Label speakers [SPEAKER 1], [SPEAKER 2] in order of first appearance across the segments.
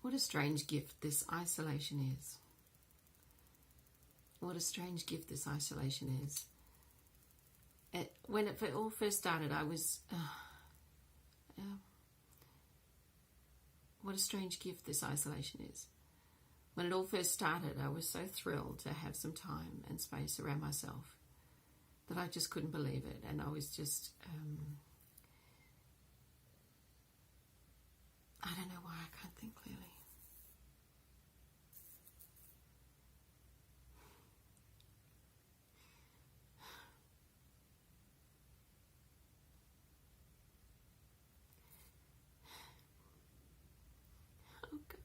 [SPEAKER 1] What a strange gift this isolation is. What a strange gift this isolation is. When it all first started, I was... what a strange gift this isolation is. When it all first started, I was so thrilled to have some time and space around myself that I just couldn't believe it. And I was just... I don't know why I can't think clearly. Oh God.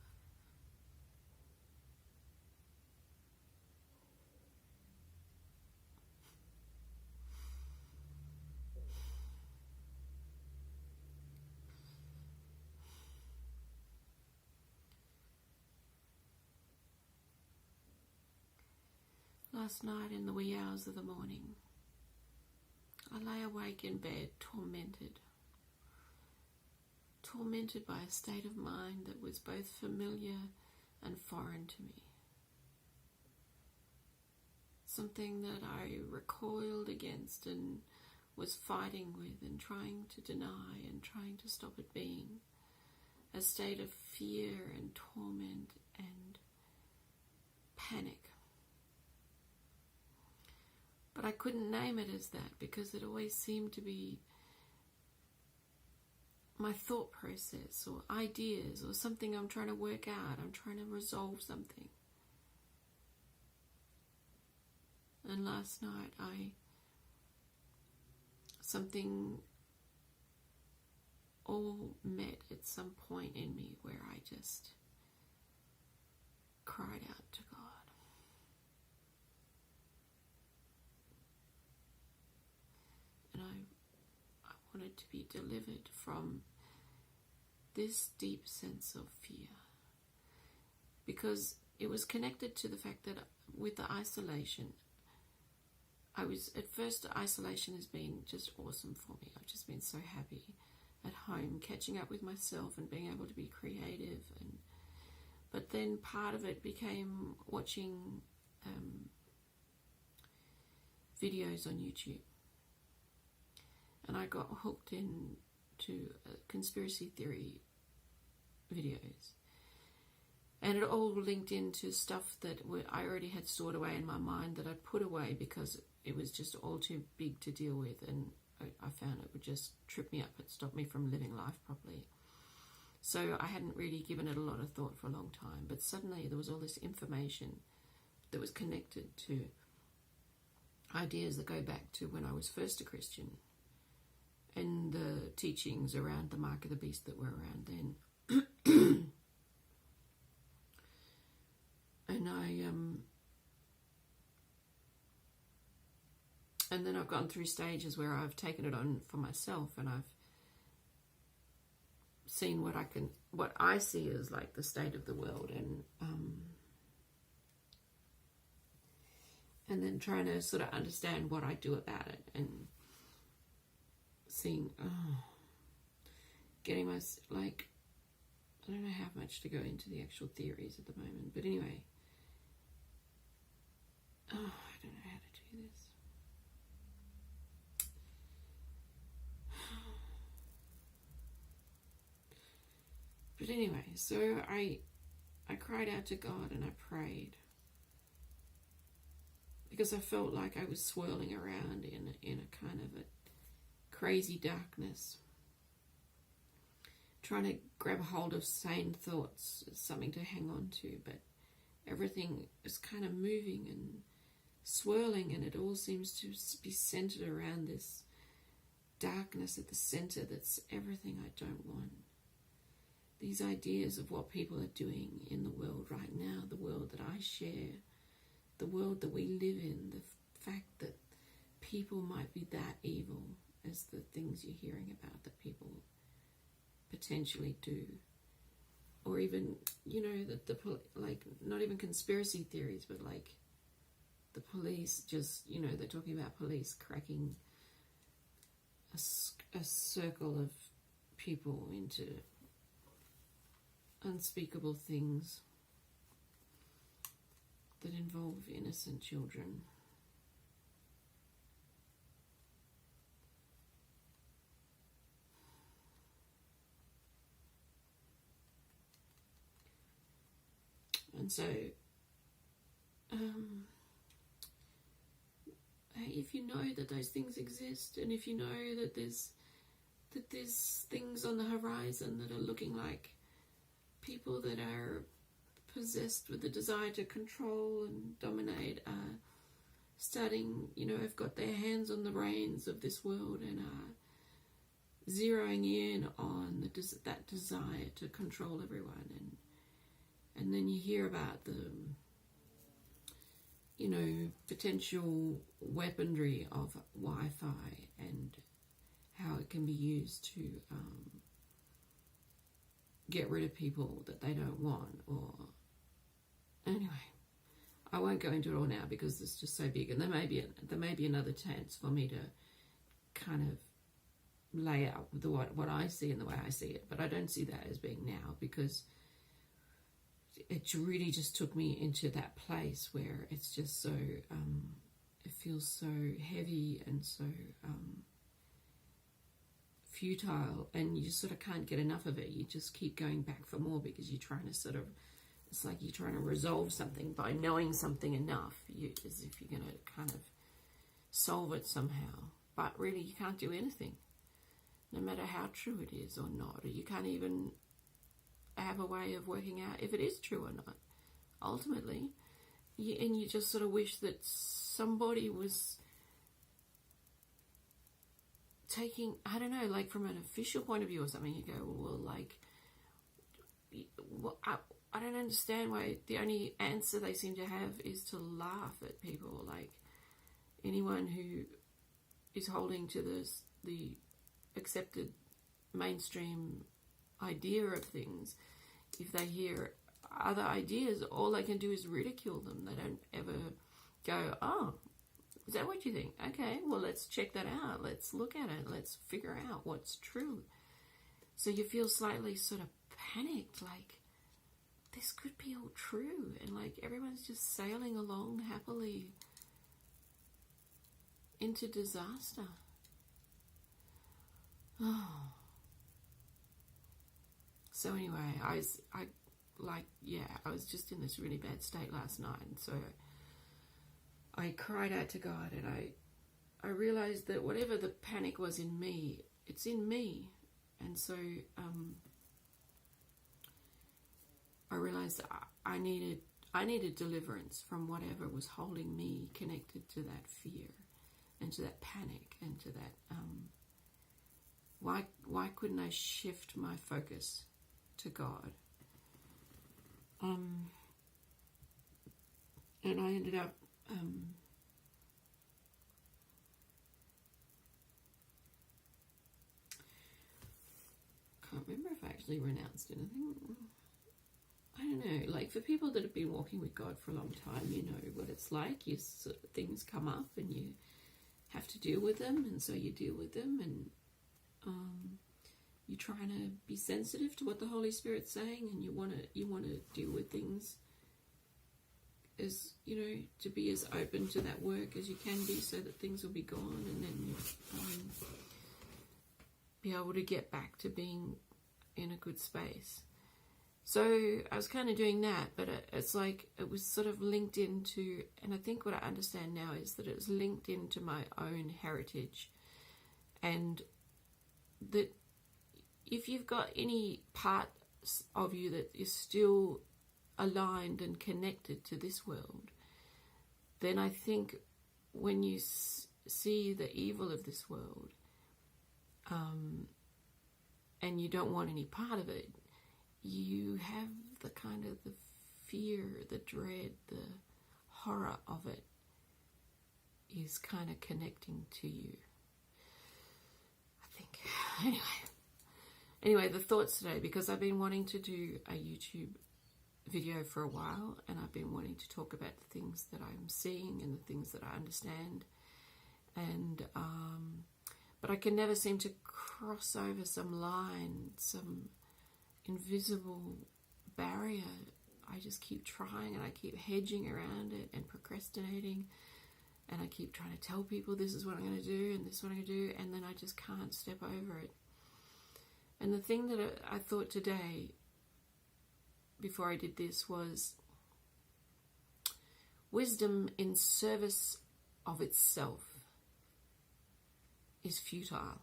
[SPEAKER 1] Last night in the wee hours of the morning, I lay awake in bed, tormented by a state of mind that was both familiar and foreign to me. Something that I recoiled against and was fighting with and trying to deny and trying to stop it being. A state of fear and torment and panic. But I couldn't name it as that because it always seemed to be my thought process or ideas or something I'm trying to work out. I'm trying to resolve something. And last night something all met at some point in me where I just cried out to God. And I wanted to be delivered from this deep sense of fear, because it was connected to the fact that with the isolation, at first isolation has been just awesome for me. I've just been so happy at home, catching up with myself and being able to be creative. But then part of it became watching videos on YouTube. And I got hooked into conspiracy theory videos. And it all linked into stuff that I already had stored away in my mind that I'd put away because it was just all too big to deal with. And I found it would just trip me up. It stopped me from living life properly. So I hadn't really given it a lot of thought for a long time. But suddenly there was all this information that was connected to ideas that go back to when I was first a Christian. And the teachings around the mark of the beast that were around then. And then I've gone through stages where I've taken it on for myself, and I've seen what I see as like the state of the world, and then trying to sort of understand what I do about it, and seeing, getting my, like, I don't know how much to go into the actual theories at the moment, but anyway, I don't know how to do this. But anyway, so I cried out to God and I prayed, because I felt like I was swirling around in a kind of a crazy darkness, trying to grab hold of sane thoughts, something to hang on to, but everything is kind of moving and swirling, and it all seems to be centered around this darkness at the center that's everything I don't want. These ideas of what people are doing in the world right now, the world that I share, the world that we live in, the fact that people might be that evil as the things you're hearing about that people potentially do. Or even, that like, not even conspiracy theories, but like the police just, they're talking about police cracking a circle of people into unspeakable things that involve innocent children. And so, if you know that those things exist, and if you know that there's things on the horizon that are looking like people that are possessed with the desire to control and dominate, are starting, have got their hands on the reins of this world and are zeroing in on that desire to control everyone, and then you hear about the potential weaponry of Wi-Fi and how it can be used to get rid of people that they don't want. Or anyway, I won't go into it all now because it's just so big, and there may be another chance for me to kind of lay out what I see and the way I see it, but I don't see that as being now, because it really just took me into that place where it's just so, it feels so heavy and so futile, and you just sort of can't get enough of it. You just keep going back for more because you're trying to it's like you're trying to resolve something by knowing something enough, as if you're going to kind of solve it somehow. But really, you can't do anything, no matter how true it is or not, or you can't even have a way of working out if it is true or not, ultimately. And you just sort of wish that somebody was taking, I don't know, like from an official point of view or something, you go, well, like, I don't understand why the only answer they seem to have is to laugh at people. Like, anyone who is holding to the accepted mainstream idea of things, if they hear other ideas, all they can do is ridicule them. They don't ever go, oh, is that what you think? Okay, well, let's check that out. Let's look at it. Let's figure out what's true. So you feel slightly sort of panicked, like, this could be all true, and like everyone's just sailing along happily into disaster. Oh. So anyway, I was just in this really bad state last night, and so I cried out to God, and I realized that whatever the panic was in me, it's in me. And so I realized I needed deliverance from whatever was holding me connected to that fear and to that panic and to that why couldn't I shift my focus to God? And I ended up can't remember if I actually renounced anything. I don't know, like for people that have been walking with God for a long time, you know what it's like. Things come up and you have to deal with them, and so you deal with them, and you're trying to be sensitive to what the Holy Spirit's saying, and you want to deal with things as, to be as open to that work as you can be, so that things will be gone, and then you be able to get back to being in a good space. So I was kind of doing that, but it's like it was sort of linked into, and I think what I understand now is that it was linked into my own heritage, and that if you've got any part of you that is still aligned and connected to this world, then I think when you see the evil of this world, and you don't want any part of it, you have the kind of the fear, the dread, the horror of it is kind of connecting to you, I think. Anyway, the thoughts today, because I've been wanting to do a YouTube video for a while, and I've been wanting to talk about the things that I'm seeing and the things that I understand, and but I can never seem to cross over some line, some invisible barrier. I just keep trying and I keep hedging around it and procrastinating, and I keep trying to tell people this is what I'm going to do and this is what I'm going to do, and then I just can't step over it. And the thing that I thought today, before I did this, was wisdom in service of itself is futile.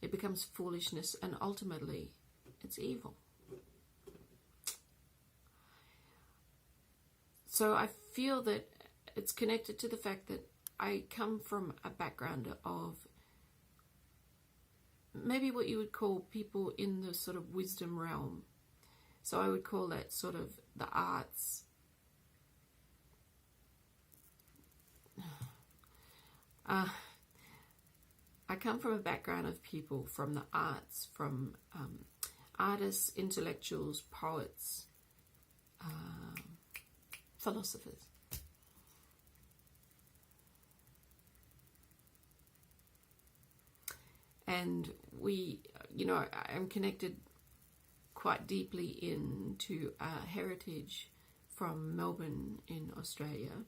[SPEAKER 1] It becomes foolishness, and ultimately it's evil. So I feel that it's connected to the fact that I come from a background of maybe what you would call people in the sort of wisdom realm. So I would call that sort of the arts. I come from a background of people from the arts, from artists, intellectuals, poets, philosophers. And I'm connected quite deeply into heritage from Melbourne in Australia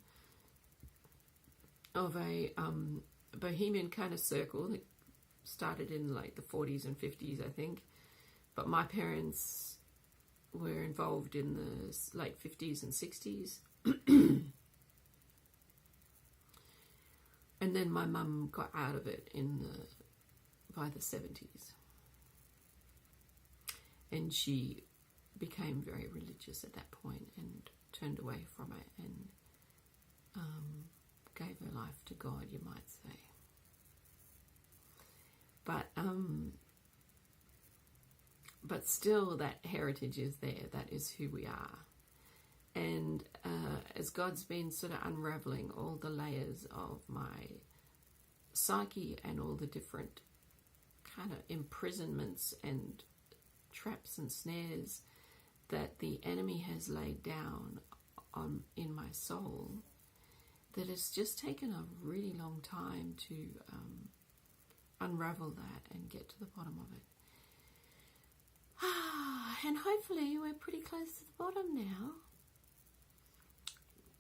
[SPEAKER 1] of a bohemian kind of circle that started in like the 40s and 50s, I think. But my parents were involved in the late 50s and 60s. And then my mum got out of it by the 70s. And she became very religious at that point and turned away from it and gave her life to God, you might say. But still that heritage is there. That is who we are. And as God's been sort of unraveling all the layers of my psyche and all the different kind of imprisonments and traps and snares that the enemy has laid down in my soul, that it's just taken a really long time to unravel that and get to the bottom of it. And hopefully we're pretty close to the bottom now.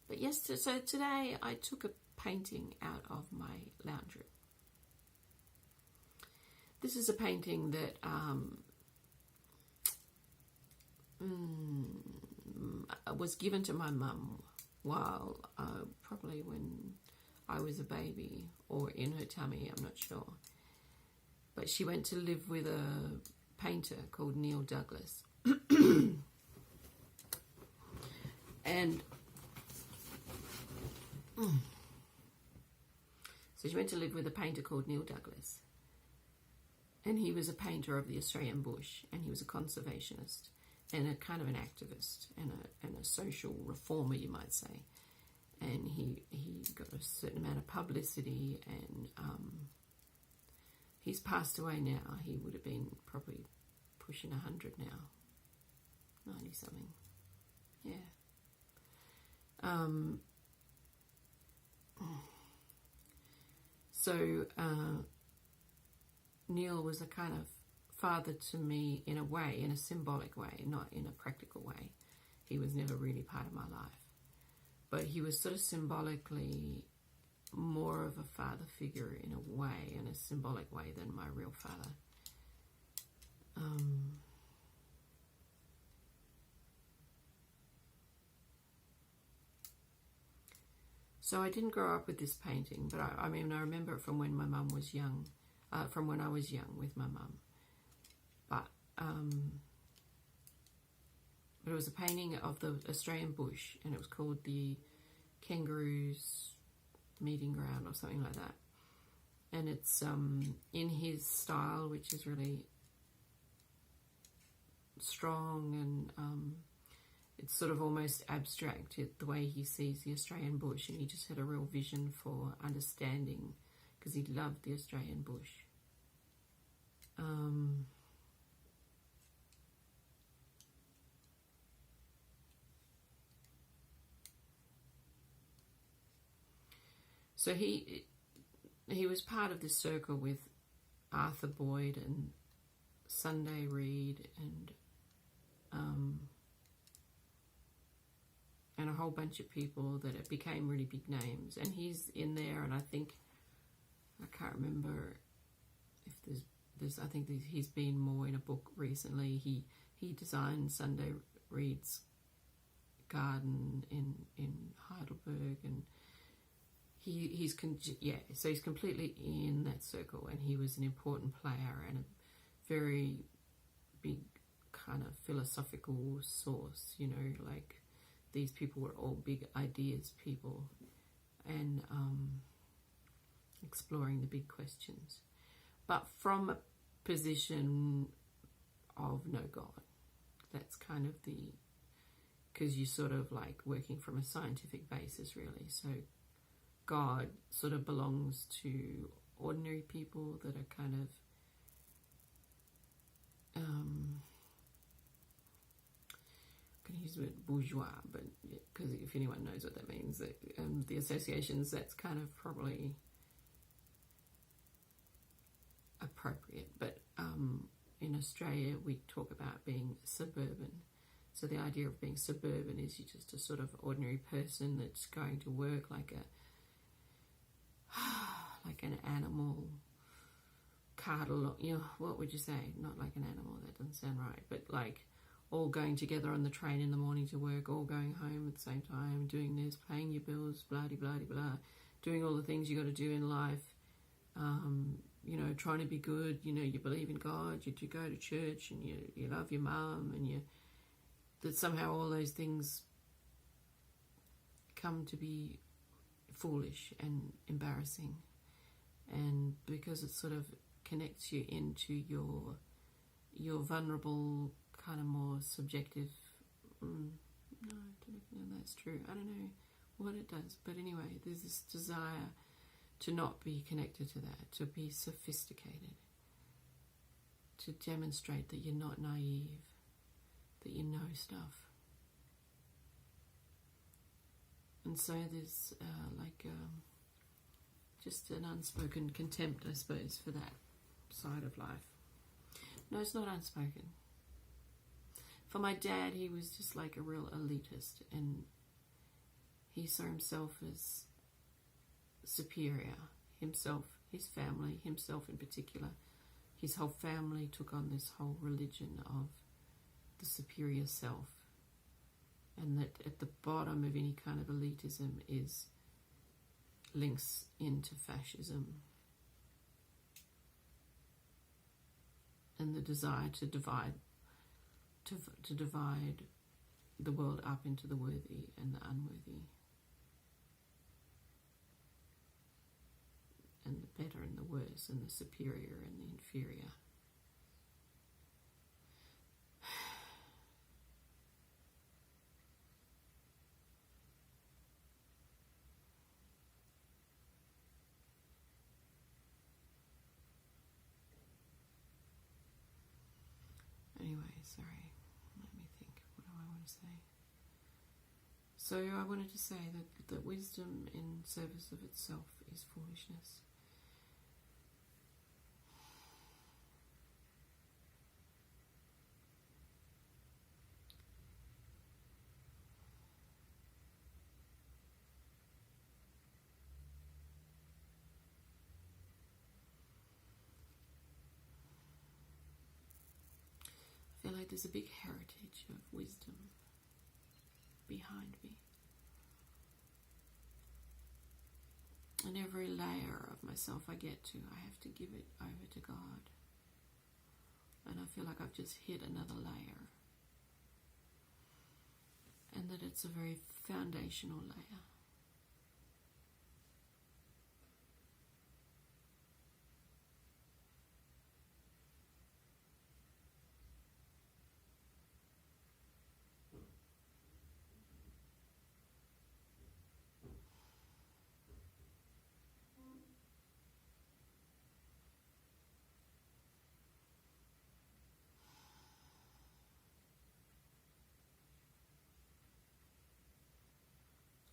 [SPEAKER 1] But so today I took a painting out of my lounge room. This is a painting that was given to my mum while probably when I was a baby or in her tummy, I'm not sure. But she went to live with a painter called Neil Douglas. And so she went to live with a painter called Neil Douglas. And he was a painter of the Australian bush, and he was a conservationist and a kind of an activist and a social reformer, you might say. And he got a certain amount of publicity, and he's passed away now. He would have been probably pushing 100 now, 90 something. Yeah. So Neil was a kind of father to me in a way, in a symbolic way, not in a practical way. He was never really part of my life. But he was sort of symbolically more of a father figure in a way, in a symbolic way, than my real father. So I didn't grow up with this painting, but I remember it from when my mum was young, from when I was young with my mum. But it was a painting of the Australian bush, and it was called the Kangaroos Meeting Ground or something like that. And it's in his style, which is really strong, and it's sort of almost abstract, the way he sees the Australian bush, and he just had a real vision for understanding, because he loved the Australian bush. So he was part of this circle with Arthur Boyd and Sunday Reid and and a whole bunch of people that it became really big names. And he's in there, and I can't remember if there's I think he's been more in a book recently. He designed Sunday Reed's garden in Heidelberg, and so he's completely in that circle, and he was an important player and a very big kind of philosophical source, like these people were all big ideas people, and exploring the big questions, but from a position of no God. That's kind of because you're sort of like working from a scientific basis, really. So God sort of belongs to ordinary people that are kind of I'm going to use the word bourgeois, but because if anyone knows what that means, the associations, that's kind of probably appropriate. But in Australia, we talk about being suburban. So the idea of being suburban is you're just a sort of ordinary person that's going to work like an animal, cattle, what would you say? Not like an animal, that doesn't sound right, but like all going together on the train in the morning to work, all going home at the same time, doing this, paying your bills, blah-de-blah-de-blah, doing all the things you got to do in life, trying to be good, you believe in God, you do go to church, and you love your mum, and that somehow all those things come to be foolish and embarrassing. And because it sort of connects you into your vulnerable, kind of more subjective, no, I don't know that's true. I don't know what it does. But anyway, there's this desire to not be connected to that, to be sophisticated, to demonstrate that you're not naive, that you know stuff. And so there's just an unspoken contempt, I suppose, for that side of life. No, it's not unspoken. For my dad, he was just like a real elitist, and he saw himself as superior. Himself, his family, himself in particular. His whole family took on this whole religion of the superior self. And that at the bottom of any kind of elitism is links into fascism. And the desire to divide the world up into the worthy and the unworthy, and the better and the worse, and the superior and the inferior. Anyway, sorry, let me think. What do I want to say? So I wanted to say that wisdom in service of itself is foolishness. I feel like there's a big heritage of wisdom behind me. And every layer of myself I get to, I have to give it over to God. And I feel like I've just hit another layer. And that it's a very foundational layer.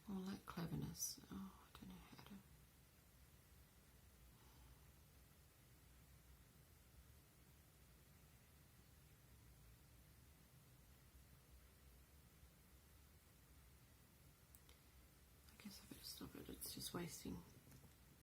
[SPEAKER 1] All that cleverness. Oh, I don't know how to. stop it. It's just wasting